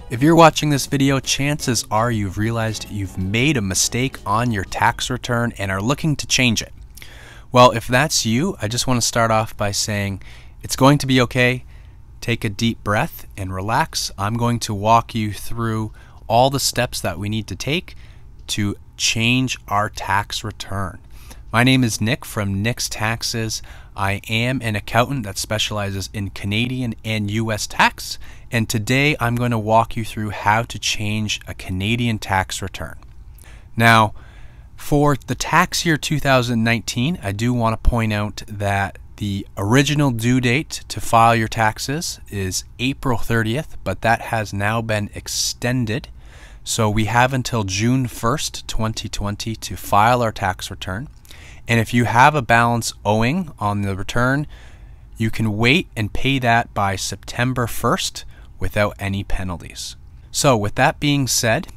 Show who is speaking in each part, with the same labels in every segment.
Speaker 1: If you're watching this video, chances are you've realized you've made a mistake on your tax return and are looking to change it. Well, if that's you, I just want to start off by saying it's going to be okay. Take a deep breath and relax. I'm going to walk you through all the steps that we need to take to change our tax return. My name is Nick from Nick's Taxes. I am an accountant that specializes in Canadian and US tax, and today I'm going to walk you through how to change a Canadian tax return. Now, for the tax year 2019, I do want to point out that the original due date to file your taxes is April 30th, but that has now been extended. So we have until June 1st, 2020 to file our tax return. And if you have a balance owing on the return, you can wait and pay that by September 1st without any penalties. So with that being said,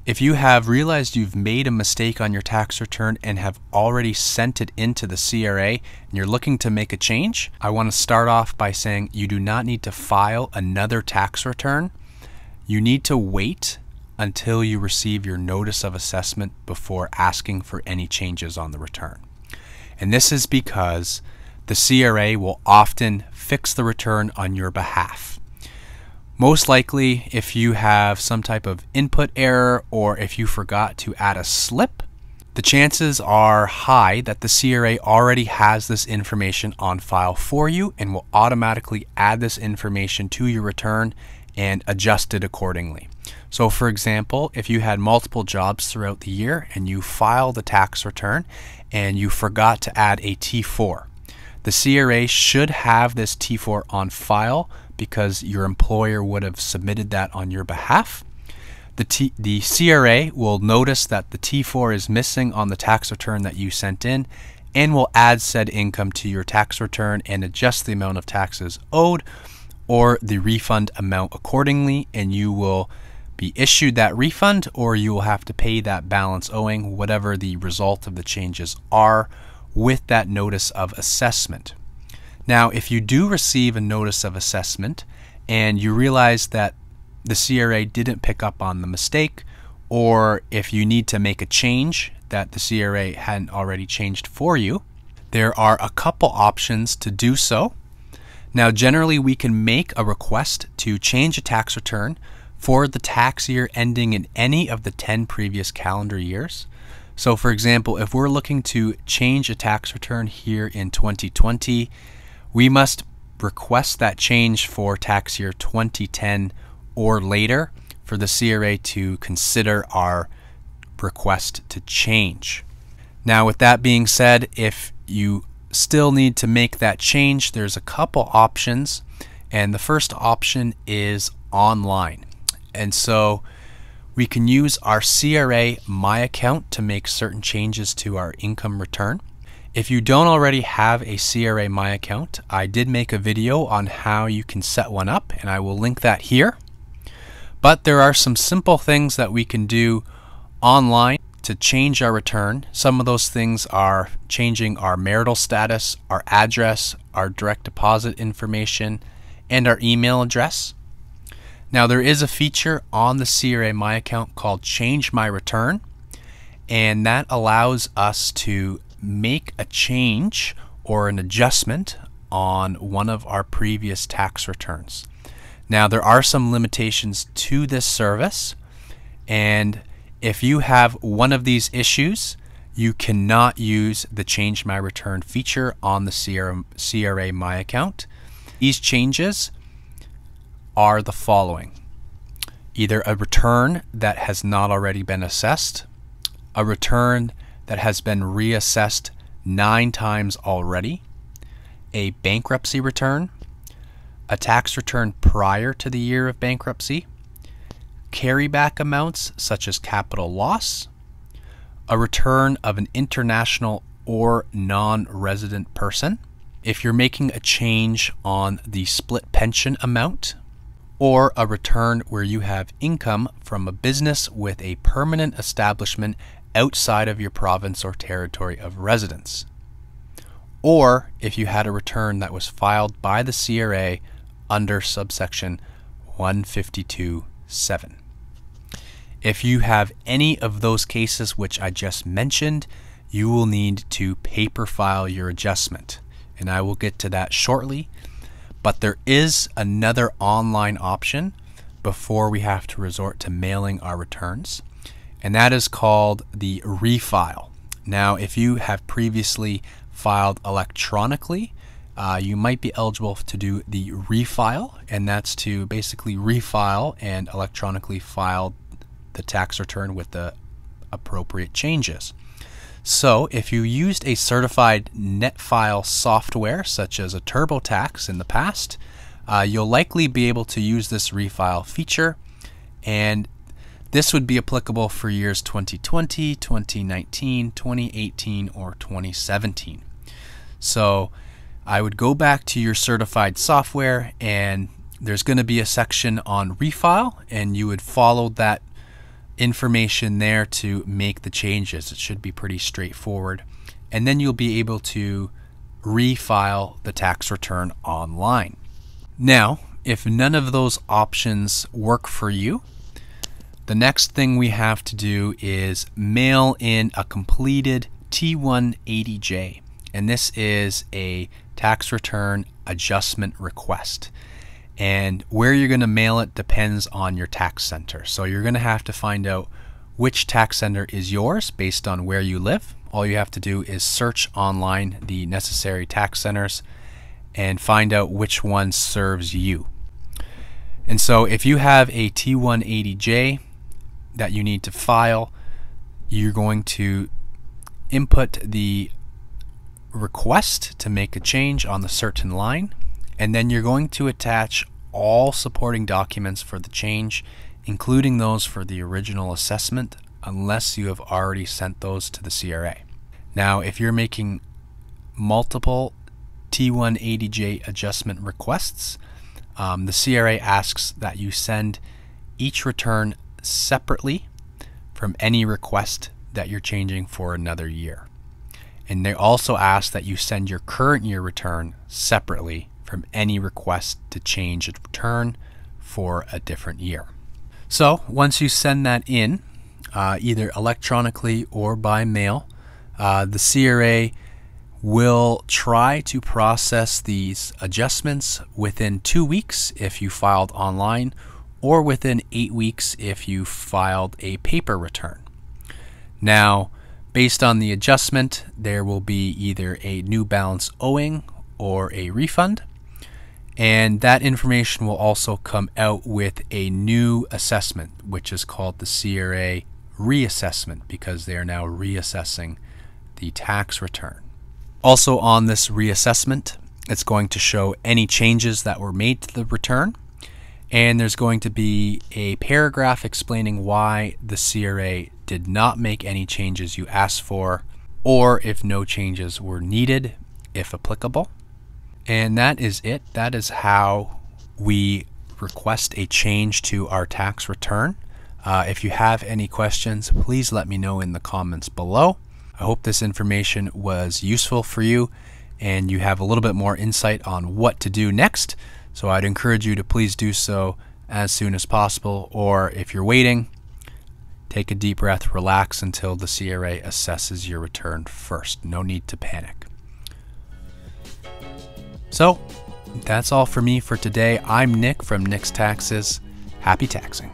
Speaker 1: if you have realized you've made a mistake on your tax return and have already sent it into the CRA and you're looking to make a change, I want to start off by saying you do not need to file another tax return. You need to wait until you receive your notice of assessment before asking for any changes on the return. And this is because the CRA will often fix the return on your behalf. Most likely, if you have some type of input error or if you forgot to add a slip, the chances are high that the CRA already has this information on file for you and will automatically add this information to your return and adjust it accordingly. So for example, if you had multiple jobs throughout the year and you file the tax return and you forgot to add a T4, the CRA should have this T4 on file because your employer would have submitted that on your behalf. The CRA will notice that the T4 is missing on the tax return that you sent in and will add said income to your tax return and adjust the amount of taxes owed or the refund amount accordingly, and you will be issued that refund or you will have to pay that balance owing, whatever the result of the changes are, with that notice of assessment. Now, if you do receive a notice of assessment and you realize that the CRA didn't pick up on the mistake, or if you need to make a change that the CRA hadn't already changed for you, there are a couple options to do so. Now, generally, we can make a request to change a tax return for the tax year ending in any of the 10 previous calendar years. So, for example, if we're looking to change a tax return here in 2020, we must request that change for tax year 2010 or later for the CRA to consider our request to change. Now, with that being said, if you still need to make that change, there's a couple options, and the first option is online. And so we can use our CRA MyAccount to make certain changes to our income return. If you don't already have a CRA MyAccount, I did make a video on how you can set one up, and I will link that here. But there are some simple things that we can do online to change our return. Some of those things are changing our marital status, our address, our direct deposit information, and our email address. Now, there is a feature on the CRA MyAccount called Change My Return, and that allows us to make a change or an adjustment on one of our previous tax returns. Now, there are some limitations to this service, and if you have one of these issues, you cannot use the Change My Return feature on the CRA MyAccount. These changes are the following: either a return that has not already been assessed, a return that has been reassessed 9 times already, a bankruptcy return, a tax return prior to the year of bankruptcy, carryback amounts such as capital loss, a return of an international or non-resident person, if you're making a change on the split pension amount, or a return where you have income from a business with a permanent establishment outside of your province or territory of residence, or if you had a return that was filed by the CRA under subsection 152 7. If you have any of those cases which I just mentioned, you will need to paper file your adjustment, and I will get to that shortly. But there is another online option before we have to resort to mailing our returns, and that is called the ReFile. Now, if you have previously filed electronically, you might be eligible to do the ReFile, and that's to basically refile and electronically file the tax return with the appropriate changes. So if you used a certified Netfile software such as a TurboTax in the past, you'll likely be able to use this ReFile feature, and this would be applicable for years 2020, 2019, 2018, or 2017. So I would go back to your certified software, and there's going to be a section on ReFile, and you would follow that information there to make the changes. It should be pretty straightforward, and then you'll be able to refile the tax return online. Now, if none of those options work for you, the next thing we have to do is mail in a completed T180J, and this is a tax return adjustment request. And where you're going to mail it depends on your tax center. So you're going to have to find out which tax center is yours based on where you live. All you have to do is search online the necessary tax centers and find out which one serves you. And so if you have a T180J that you need to file, you're going to input the request to make a change on the certain line, and then you're going to attach all supporting documents for the change, including those for the original assessment, unless you have already sent those to the CRA. Now, if you're making multiple T180J adjustment requests, the CRA asks that you send each return separately from any request that you're changing for another year. And they also ask that you send your current year return separately from any request to change a return for a different year. So once you send that in, either electronically or by mail, the CRA will try to process these adjustments within 2 weeks if you filed online, or within 8 weeks if you filed a paper return. Now, based on the adjustment, there will be either a new balance owing or a refund, and that information will also come out with a new assessment, which is called the CRA reassessment, because they are now reassessing the tax return. Also on this reassessment, it's going to show any changes that were made to the return, and there's going to be a paragraph explaining why the CRA did not make any changes you asked for, or if no changes were needed, if applicable. And that is it. That is how we request a change to our tax return. If you have any questions, please let me know in the comments below. I hope this information was useful for you and you have a little bit more insight on what to do next. So I'd encourage you to please do so as soon as possible, or if you're waiting, take a deep breath, relax until the CRA assesses your return first. No need to panic. So that's all for me for today. I'm Nick from Nick's Taxes. Happy taxing.